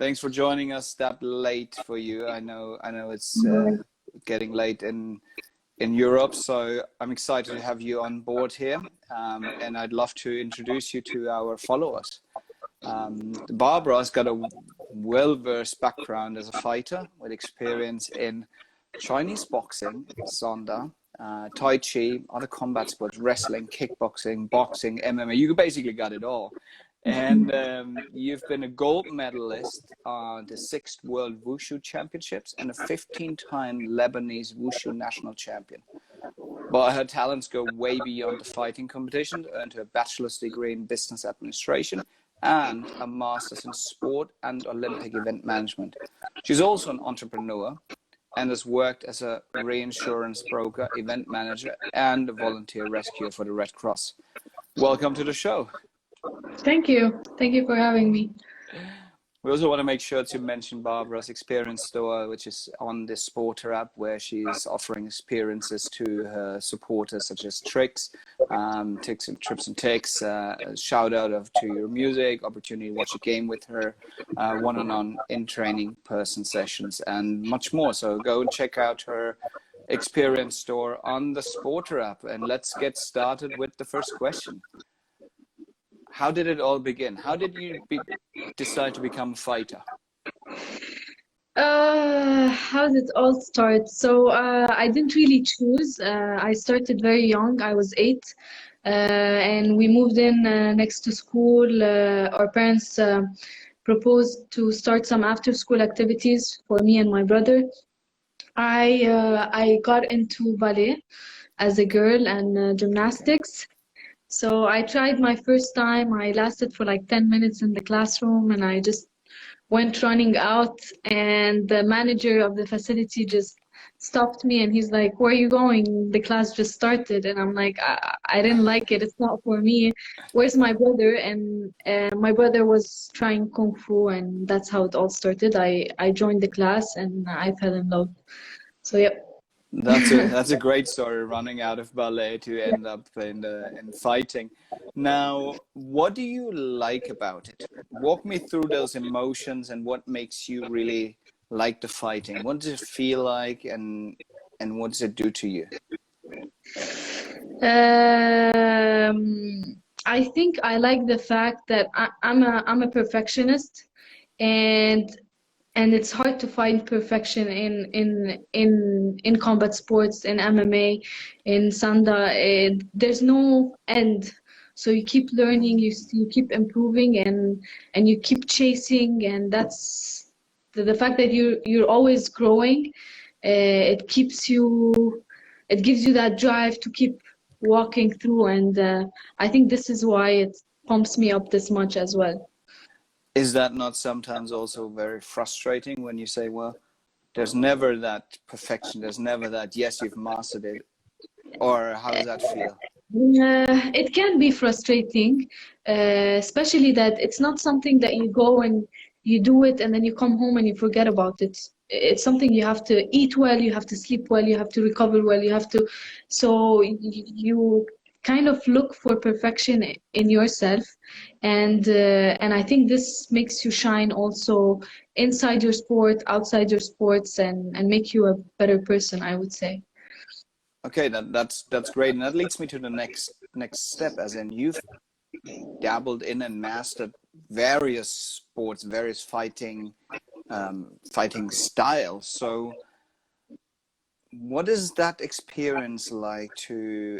Thanks for joining us that late for you. I know it's getting late in Europe, so I'm excited to have you on board here. And I'd love to introduce you to our followers. Barbara's got a well-versed background as a fighter with experience in Chinese boxing, Sanda, Tai Chi, other combat sports, wrestling, kickboxing, boxing, MMA. You basically got it all. And you've been a gold medalist on the 6th World Wushu Championships and a 15-time Lebanese Wushu national champion. But her talents go way beyond the fighting competition, earned her bachelor's degree in business administration and a master's in sport and Olympic event management. She's also an entrepreneur and has worked as a reinsurance broker, event manager, and a volunteer rescuer for the Red Cross. Welcome to the show. Thank you. Thank you for having me. We also want to make sure to mention Barbara's experience store, which is on the SPRTER app, where she's offering experiences to her supporters, such as tricks, tips and tricks, a shout out to your music, opportunity to watch a game with her, one-on-one in-training person sessions, and much more. So go and check out her experience store on the SPRTER app. And let's get started with the first question. How did it all begin? How did you decide to become a fighter? How did it all start? So I didn't really choose. I started very young. I was 8, and we moved in next to school. Our parents proposed to start some after-school activities for me and my brother. I got into ballet as a girl and gymnastics. So I tried my first time. I lasted for like 10 minutes in the classroom and I just went running out, and the manager of the facility just stopped me and he's like, "Where are you going? The class just started." And I'm like, I didn't like it. It's not for me. Where's my brother? And my brother was trying Kung Fu, and that's how it all started. I joined the class and I fell in love. So, yep. That's a great story, running out of ballet to end up in fighting. Now, what do you like about it? Walk me through those emotions and what makes you really like the fighting. What does it feel like, and what does it do to you? I think I like the fact that I'm a perfectionist, and it's hard to find perfection in combat sports, in MMA, in Sanda. There's no end. So you keep learning, you keep improving, and you keep chasing, and that's the fact that you're always growing. It gives you that drive to keep walking through, and I think this is why it pumps me up this much as well. Is that not sometimes also very frustrating when you say, well, there's never that perfection, there's never that, yes, you've mastered it, or how does that feel? It can be frustrating, especially that it's not something that you go and you do it and then you come home and you forget about it. It's something you have to eat well, you have to sleep well, you have to recover well, so you kind of look for perfection in yourself, and I think this makes you shine also inside your sport, outside your sports, and make you a better person, I would say. Okay, that's great, and that leads me to the next step, as in you've dabbled in and mastered various sports, various fighting styles. So what is that experience like to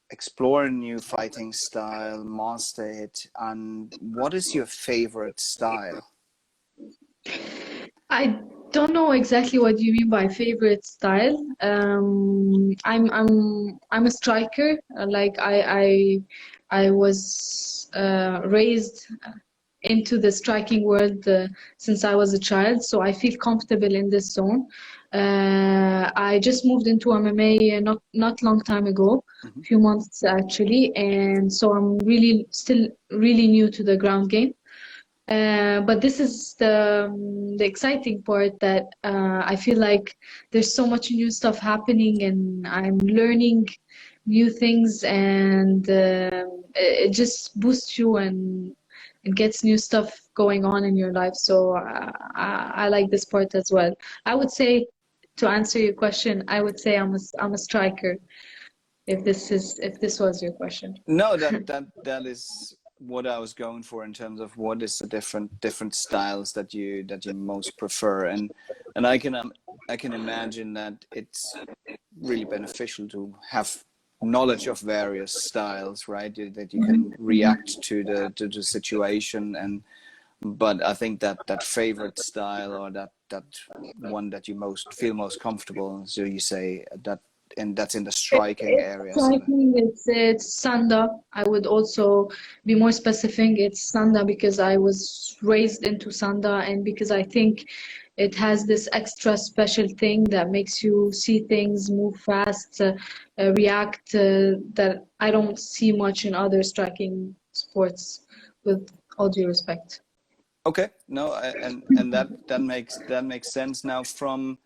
explore a new fighting style, master it, and what is your favorite style? I don't know exactly what you mean by favorite style. I'm a striker. Like I was raised into the striking world since I was a child, so I feel comfortable in this zone. I just moved into MMA not long time ago, a few months actually, and so I'm still really new to the ground game. But this is the exciting part, that I feel like there's so much new stuff happening and I'm learning new things, and it just boosts you and it gets new stuff going on in your life. So I like this part as well. I would say, to answer your question, I would say I'm a striker. If this was your question. No, that is what I was going for in terms of what is the different styles that you most prefer, and I can imagine that it's really beneficial to have knowledge of various styles, right? That you can react to the situation, and but I think that favorite style, or that one that you feel most comfortable, so you say that. And that's in the striking area. Striking, it's Sanda. I would also be more specific. It's Sanda because I was raised into Sanda, and because I think it has this extra special thing that makes you see things, move fast, react, that I don't see much in other striking sports, with all due respect. Okay, no, and that makes sense. Now, from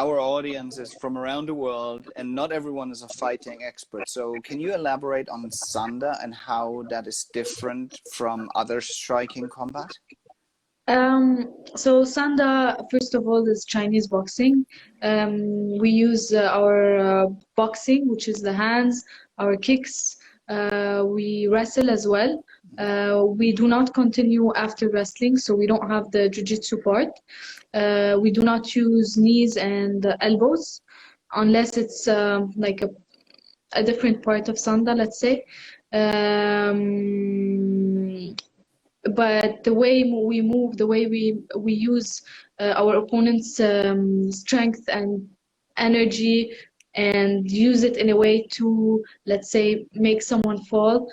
our audience is from around the world, and not everyone is a fighting expert. So can you elaborate on Sanda and how that is different from other striking combat? So Sanda, first of all, is Chinese boxing. We use our boxing, which is the hands, our kicks. We wrestle as well. We do not continue after wrestling, so we don't have the jiu-jitsu part. We do not use knees and elbows unless it's like a different part of Sanda, let's say. But the way we move, the way we use our opponent's strength and energy, and use it in a way to, let's say, make someone fall.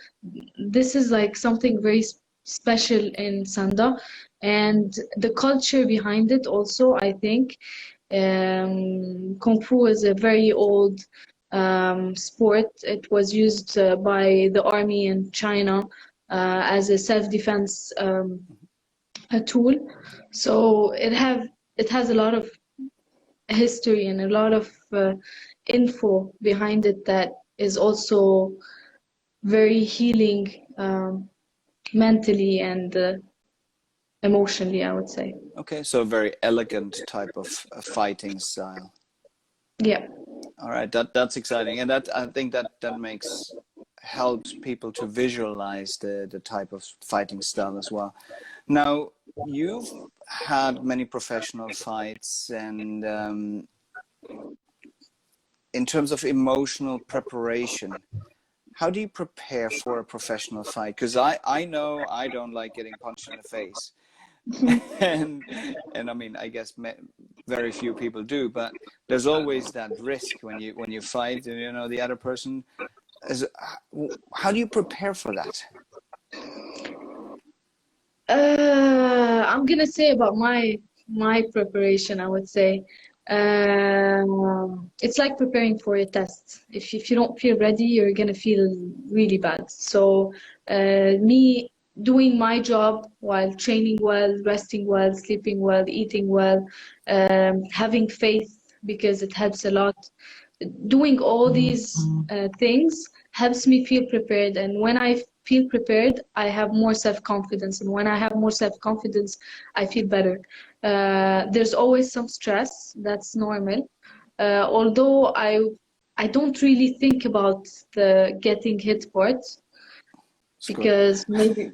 This is like something very special in Sanda, and the culture behind it also, I think. Kung Fu is a very old sport. It was used by the army in China as a self-defense a tool. So it has a lot of history and a lot of info behind it that is also very healing, mentally and emotionally, I would say. Okay, so a very elegant type of fighting style. Yeah. All right, that's exciting, and that I think that helps people to visualize the type of fighting style as well. Now, you've had many professional fights, and in terms of emotional preparation, how do you prepare for a professional fight? Because I know I don't like getting punched in the face. and I mean, I guess very few people do, but there's always that risk when you fight, you know, the other person. How do you prepare for that? I'm gonna say about my preparation, I would say it's like preparing for a test. If you don't feel ready, you're gonna feel really bad. So me doing my job while training well, resting well, sleeping well, eating well, having faith, because it helps a lot. Doing all these things helps me feel prepared, and when I feel prepared, I have more self-confidence, and when I have more self-confidence, I feel better. There's always some stress, that's normal. Although I don't really think about the getting hit part, because maybe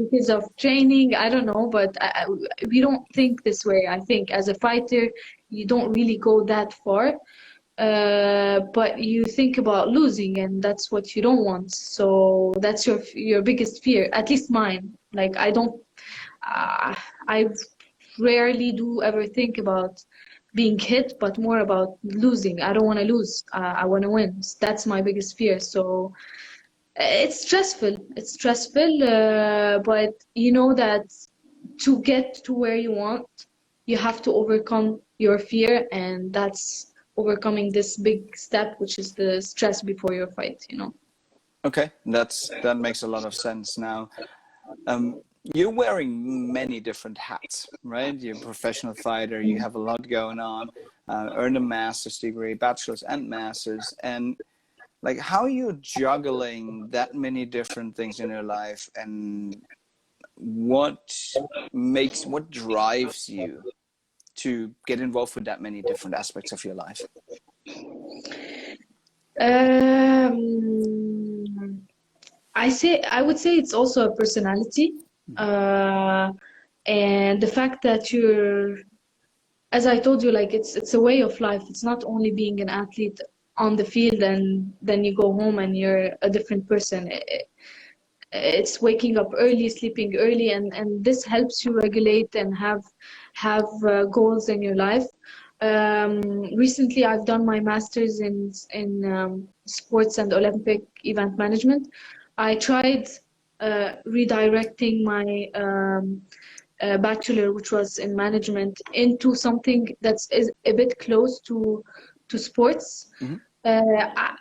because of training, I don't know, but we don't think this way. I think as a fighter, you don't really go that far. But you think about losing, and that's what you don't want. So that's your biggest fear, at least mine. Like I rarely do ever think about being hit, but more about losing. I don't want to lose. I want to win. That's my biggest fear. So it's stressful. It's stressful, but you know that to get to where you want, you have to overcome your fear, and that's overcoming this big step, which is the stress before your fight, you know. Okay, that makes a lot of sense. Now, you're wearing many different hats, right? You're a professional fighter, you have a lot going on, earned a master's degree, bachelor's and master's, and like, how are you juggling that many different things in your life, and what drives you to get involved with that many different aspects of your life? I would say it's also a personality, and the fact that as I told you, like it's a way of life. It's not only being an athlete on the field and then you go home and you're a different person. It's waking up early, sleeping early, and this helps you regulate and have goals in your life. Recently, I've done my master's in sports and Olympic event management. I tried redirecting my bachelor, which was in management, into something that's a bit close to sports. Mm-hmm.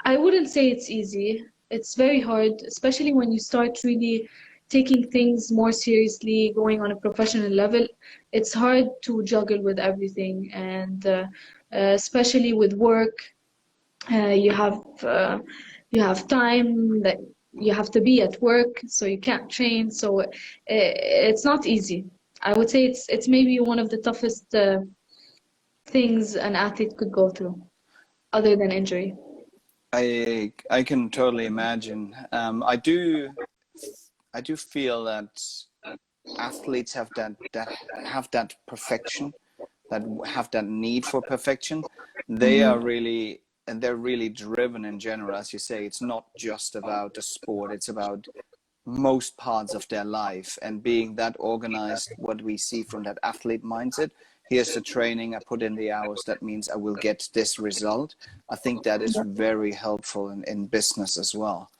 I wouldn't say it's easy. It's very hard, especially when you start really taking things more seriously, going on a professional level. It's hard to juggle with everything, and especially with work, you have time that you have to be at work, so you can't train. So it's not easy. I would say it's maybe one of the toughest things an athlete could go through, other than injury. I can totally imagine. I do feel that athletes have that perfection, that have that need for perfection. They're really driven in general, as you say. It's not just about the sport, it's about most parts of their life, and being that organized, what we see from that athlete mindset. Here's the training, I put in the hours, that means I will get this result. I think that is very helpful in business as well.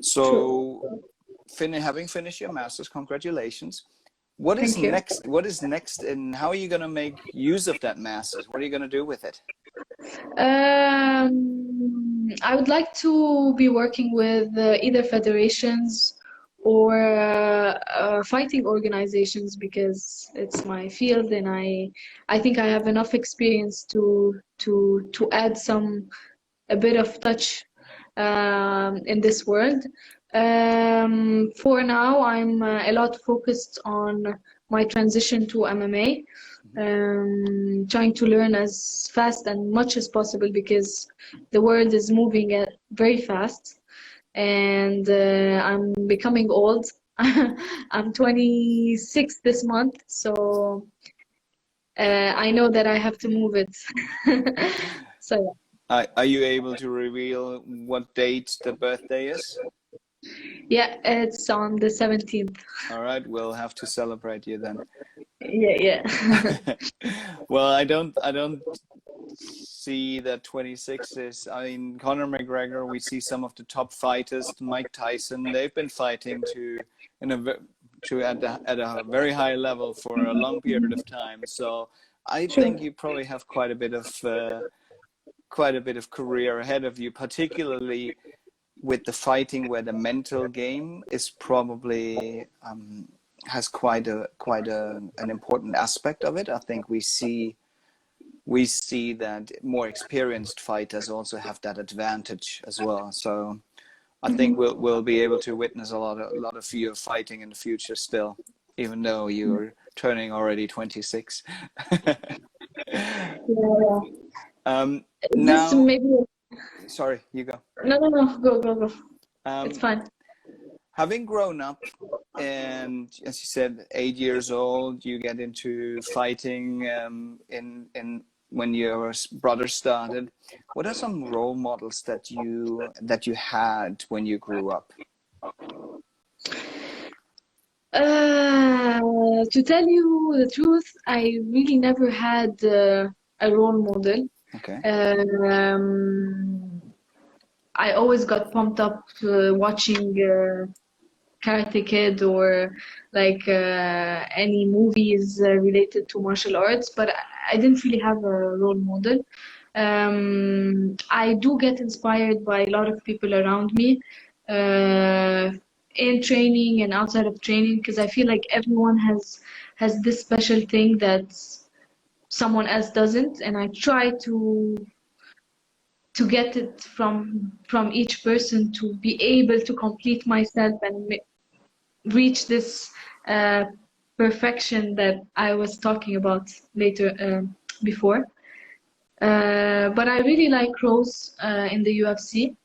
So having finished your master's, congratulations. What is next? What is next, and how are you going to make use of that master's? What are you going to do with it? I would like to be working with either federations or fighting organizations, because it's my field, and I think I have enough experience to add a bit of touch in this world. For now, I'm a lot focused on my transition to MMA, trying to learn as fast and much as possible, because the world is moving very fast, and I'm becoming old. I'm 26 this month, so I know that I have to move it. So are you able to reveal what date the birthday is? yeah, it's on the 17th. All right, we'll have to celebrate you then. Yeah. Well, I don't see that 26 is. I mean, Conor McGregor. We see some of the top fighters, Mike Tyson. They've been fighting at a very high level for a long period of time. So I think you probably have quite a bit of career ahead of you, particularly with the fighting, where the mental game is probably has quite an important aspect of it. I think we see that more experienced fighters also have that advantage as well. So I think we'll be able to witness a lot of you fighting in the future still, even though you're turning already 26. Now, maybe. Sorry, you go. No, go. It's fine. Having grown up, and as you said, 8 years old, you get into fighting in when your brother started. What are some role models that you had when you grew up? To tell you the truth, I really never had a role model. Okay. I always got pumped up watching Karate Kid or like any movies related to martial arts, but I didn't really have a role model. I do get inspired by a lot of people around me in training and outside of training, because I feel like everyone has this special thing that someone else doesn't, and I try to get it from each person to be able to complete myself and reach this uh, perfection that I was talking about before. But I really like Rose in the UFC.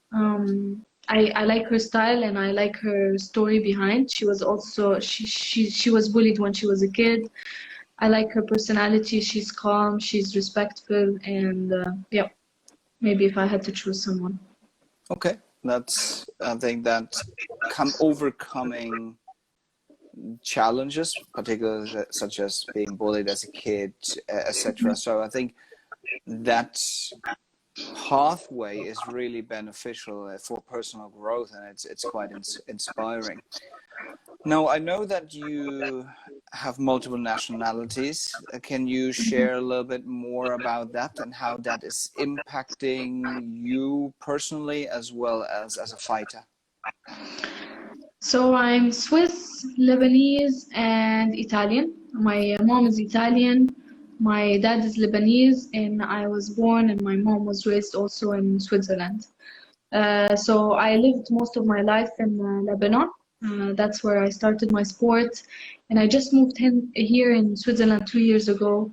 I like her style and I like her story behind. She was also she was bullied when she was a kid. I like her personality. She's calm, she's respectful, and yeah, maybe if I had to choose someone. Okay, I think that overcoming challenges, particularly such as being bullied as a kid, etc. So I think that pathway is really beneficial for personal growth, and it's quite inspiring. Now, I know that you have multiple nationalities. Can you share a little bit more about that and how that is impacting you personally as well as a fighter? So I'm Swiss, Lebanese, and Italian. My mom is Italian, my dad is Lebanese, and I was born and my mom was raised also in Switzerland. So I lived most of my life in Lebanon. That's where I started my sport, and I just moved here in Switzerland 2 years ago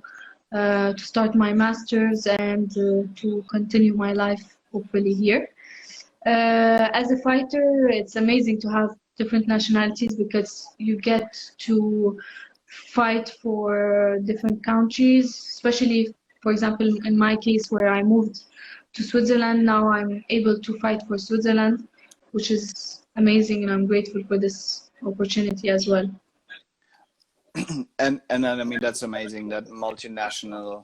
to start my master's and to continue my life hopefully here. As a fighter, it's amazing to have different nationalities because you get to fight for different countries, especially, for example, in my case where I moved to Switzerland. Now I'm able to fight for Switzerland, which is amazing, and I'm grateful for this opportunity as well. And I mean, that's amazing, that multinational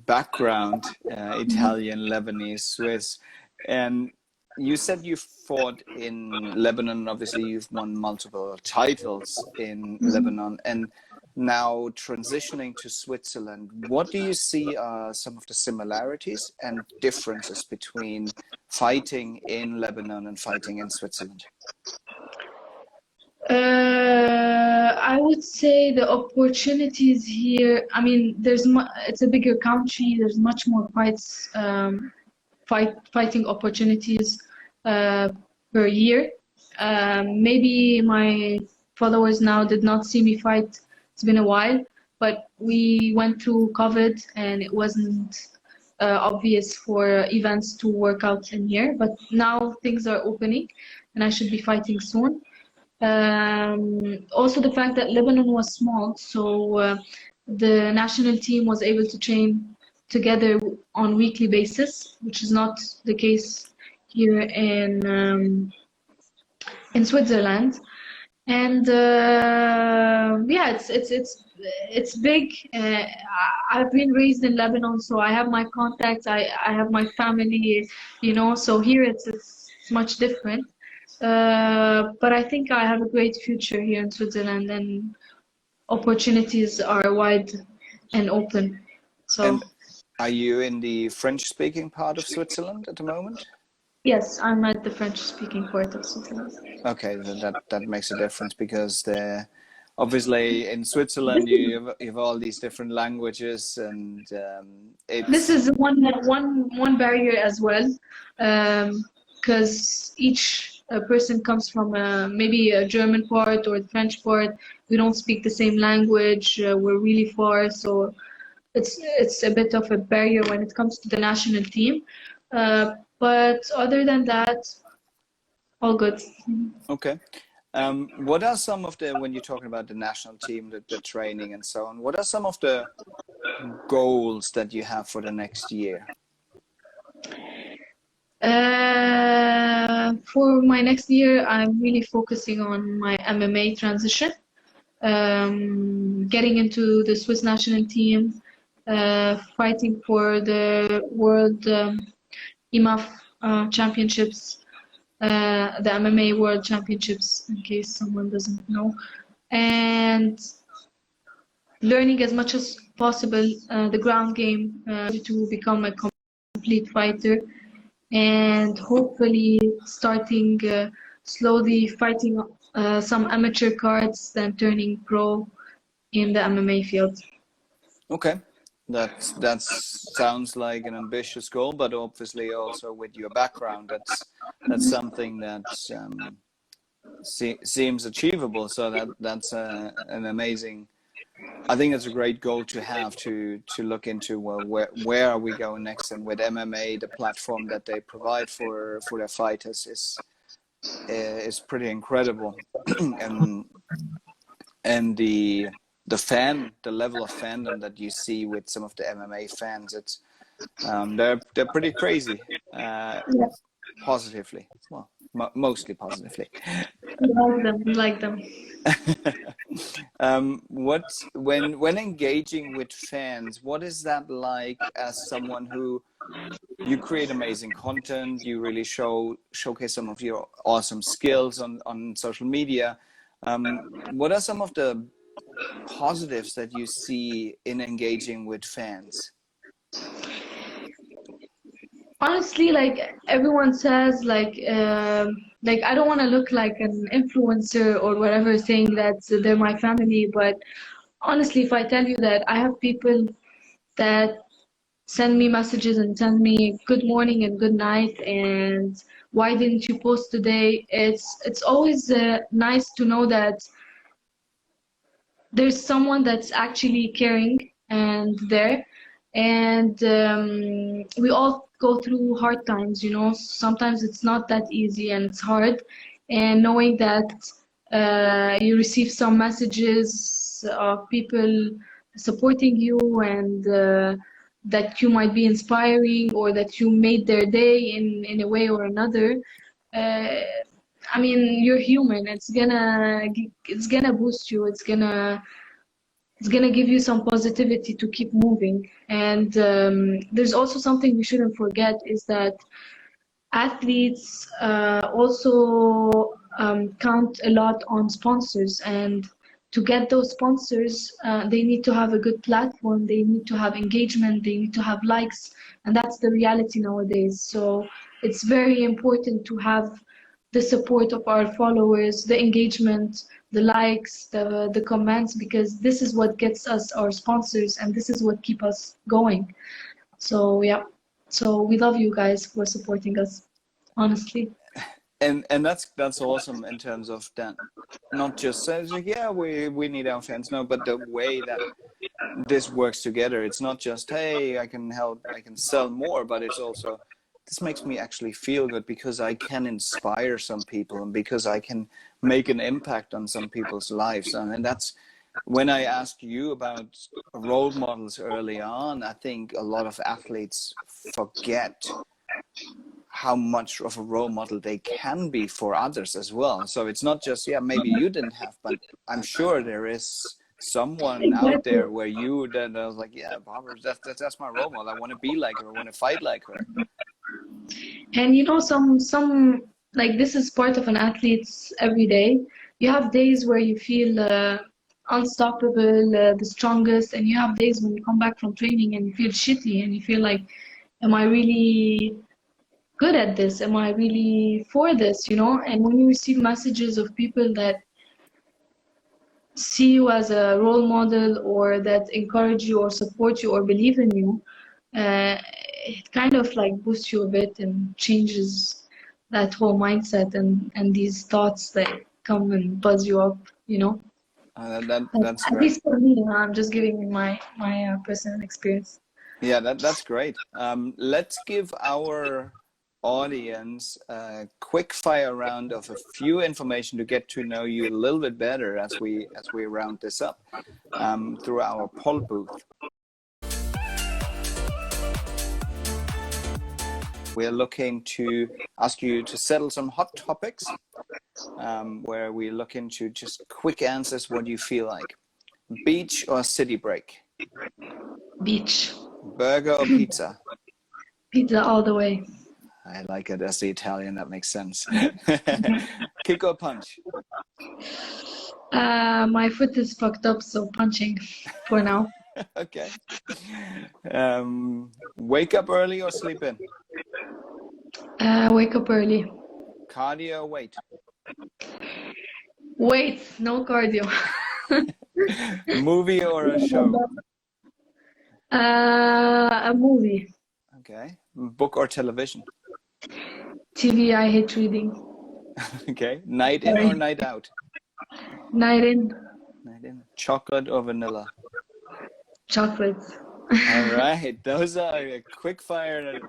background, Italian, Lebanese, Swiss. And you said you fought in Lebanon. Obviously, you've won multiple titles in Lebanon. And now transitioning to Switzerland, what do you see are some of the similarities and differences between fighting in Lebanon and fighting in Switzerland? I would say the opportunities here, I mean, it's a bigger country, there's much more fighting opportunities per year. Maybe my followers now did not see me fight, it's been a while, but we went through COVID and it wasn't obvious for events to work out in here, but now things are opening and I should be fighting soon. Also the fact that Lebanon was small, so the national team was able to train together on weekly basis, which is not the case here in Switzerland. And yeah, it's big. I've been raised in Lebanon, so I have my contacts. I have my family, you know. So here it's much different. But I think I have a great future here in Switzerland, and opportunities are wide and open. So. And are you in the French-speaking part of Switzerland at the moment? Yes, I'm at the French-speaking part of Switzerland. Okay, that makes a difference because obviously in Switzerland you have all these different languages, and this is one barrier as well, because each person comes from maybe a German part or the French part. We don't speak the same language. We're really far, so it's a bit of a barrier when it comes to the national team. But other than that, all good. Okay. What are some of when you're talking about the national team, the training and so on, what are some of the goals that you have for the next year? For my next year, I'm really focusing on my MMA transition, getting into the Swiss national team, fighting for the World IMAF championships, the MMA World Championships, in case someone doesn't know, and learning as much as possible the ground game to become a complete fighter, and hopefully starting slowly fighting some amateur cards, then turning pro in the MMA field. Okay. That sounds like an ambitious goal, but obviously also with your background, that's something that seems achievable. So that's an amazing. I think it's a great goal to have to look into. Well, where are we going next? And with MMA, the platform that they provide for their fighters is pretty incredible, and the level of fandom that you see with some of the MMA fans, it's they're pretty crazy, positively. Well, mostly positively. We like them. When engaging with fans, what is that like as someone who you create amazing content, you really showcase some of your awesome skills on social media. What are some of the positives that you see in engaging with fans? Honestly, like everyone says, like I don't want to look like an influencer or whatever saying that they're my family, but honestly, if I tell you that I have people that send me messages and send me good morning and good night and why didn't you post today, it's always nice to know that there's someone that's actually caring and there. And we all go through hard times, you know. Sometimes it's not that easy and it's hard. And knowing that you receive some messages of people supporting you and that you might be inspiring or that you made their day in a way or another. I mean, you're human. It's gonna boost you. It's gonna give you some positivity to keep moving. And there's also something we shouldn't forget is that athletes also count a lot on sponsors, and to get those sponsors, they need to have a good platform, they need to have engagement, they need to have likes, and that's the reality nowadays. So it's very important to have the support of our followers, the engagement, the likes, the comments, because this is what gets us our sponsors and this is what keep us going. So yeah, so we love you guys for supporting us, honestly. And that's awesome in terms of that. Not just says like, yeah, we need our fans, no, but the way that this works together. It's not just, hey, I can help, I can sell more, but it's also, this makes me actually feel good because I can inspire some people and because I can make an impact on some people's lives. And that's when I asked you about role models early on, I think a lot of athletes forget how much of a role model they can be for others as well. So it's not just, yeah, maybe you didn't have, but I'm sure there is someone out there where you then I was like, yeah, Barbara, that's my role model. I want to be like her. I want to fight like her. And you know, some like this is part of an athlete's every day. You have days where you feel unstoppable, the strongest, and you have days when you come back from training and you feel shitty and you feel like, am I really good at this? Am I really for this? You know? And when you receive messages of people that see you as a role model or that encourage you or support you or believe in you, it kind of like boosts you a bit and changes that whole mindset and these thoughts that come and buzz you up, you know. That's At great. least for me, I'm just giving you my personal experience. Yeah, that's great. Let's give our audience a quick fire round of a few information to get to know you a little bit better as we round this up through our poll booth. We're looking to ask you to settle some hot topics where we look into just quick answers. What do you feel like? Beach or city break? Beach. Burger or pizza? Pizza all the way. I like it as the Italian, that makes sense. Kick or punch? My foot is fucked up, so punching for now. Okay. Wake up early or sleep in? Wake up early. Cardio or weight? Wait, no cardio. Movie or a show? A movie. Okay. Book or television? TV, I hate reading. Okay. Night in Sorry. or night out? Night in. Night in. Chocolate or vanilla? Chocolate. All right, those are quick fire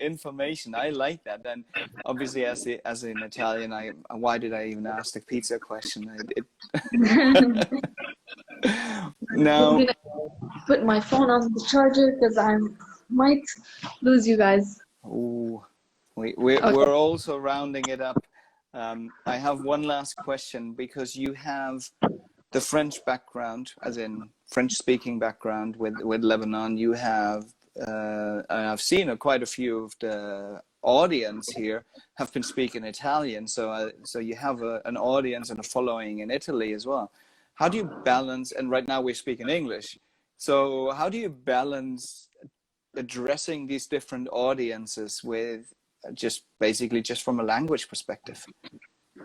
information. I like that. And obviously, as an Italian, why did I even ask the pizza question? Now, I'm gonna put my phone on the charger because I might lose you guys. ooh, Okay. we're also rounding it up. I have one last question because you have the French background, as in French-speaking background with Lebanon. You have, and I've seen quite a few of the audience here have been speaking Italian. So you have an audience and a following in Italy as well. How do you balance? And right now we're speaking English. So how do you balance addressing these different audiences with just from a language perspective?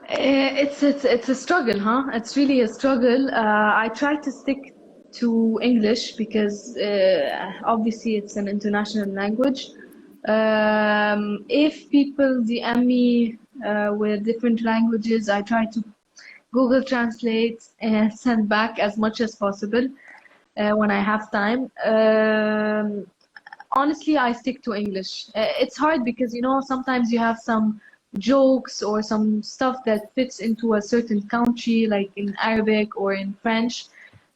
It's a struggle, huh? It's really a struggle. I try to stick to English because obviously it's an international language. If people DM me with different languages, I try to Google Translate and send back as much as possible when I have time. Honestly, I stick to English. It's hard because, sometimes you have some jokes or some stuff that fits into a certain country, like in Arabic or in French,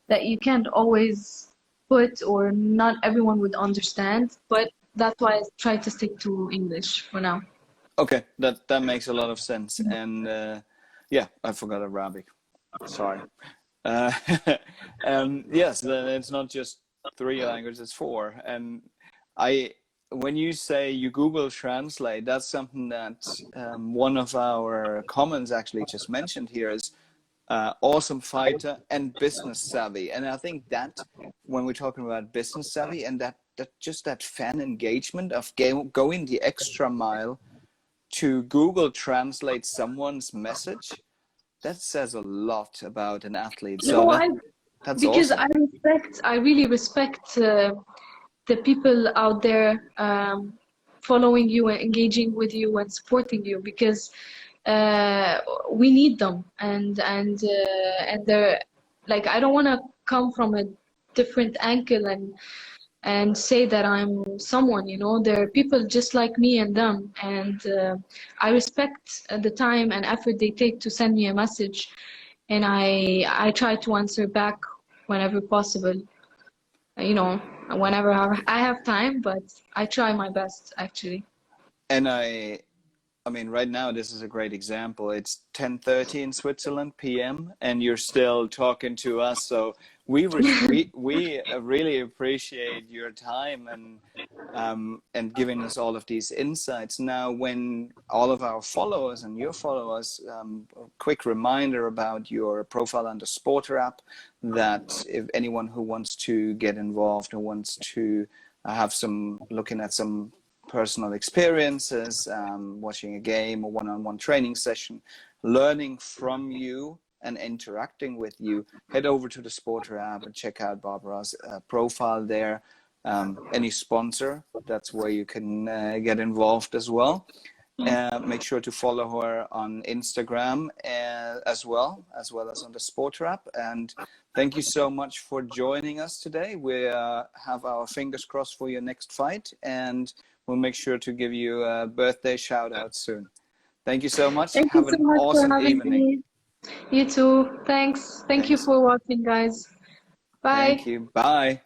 that you can't always put or not everyone would understand. But that's why I try to stick to English for now. Okay, that makes a lot of sense. And yeah, I forgot Arabic. Sorry. Yes, it's not just 3 languages, it's 4. And when you say you Google Translate, that's something that one of our comments actually just mentioned here is awesome fighter and business savvy. And I think that when we're talking about business savvy and that fan engagement of going the extra mile to Google Translate someone's message, that says a lot about an athlete. That's because awesome. I really respect the people out there following you and engaging with you and supporting you, because we need them, and they're like, I don't want to come from a different angle and say that I'm someone, there are people just like me and them, and I respect the time and effort they take to send me a message, and I try to answer back whenever possible, whenever I have time, but I try my best, actually. And I mean, right now, this is a great example. It's 10:30 in Switzerland PM, and you're still talking to us. So we really appreciate your time and giving us all of these insights. Now, when all of our followers and your followers, a quick reminder about your profile on the SPRTER app, that if anyone who wants to get involved or wants to have looking at some personal experiences, watching a game or one-on-one training session, learning from you and interacting with you, head over to the SPRTER app and check out Barbara's profile there. Any sponsor, that's where you can get involved as well. Make sure to follow her on Instagram as well as on the SPRTER app. And thank you so much for joining us today. We have our fingers crossed for your next fight, and we'll make sure to give you a birthday shout out soon. Thank you so much. Have an awesome evening. Me. You too. Thanks. Thank you for watching, guys. Bye. Thank you. Bye.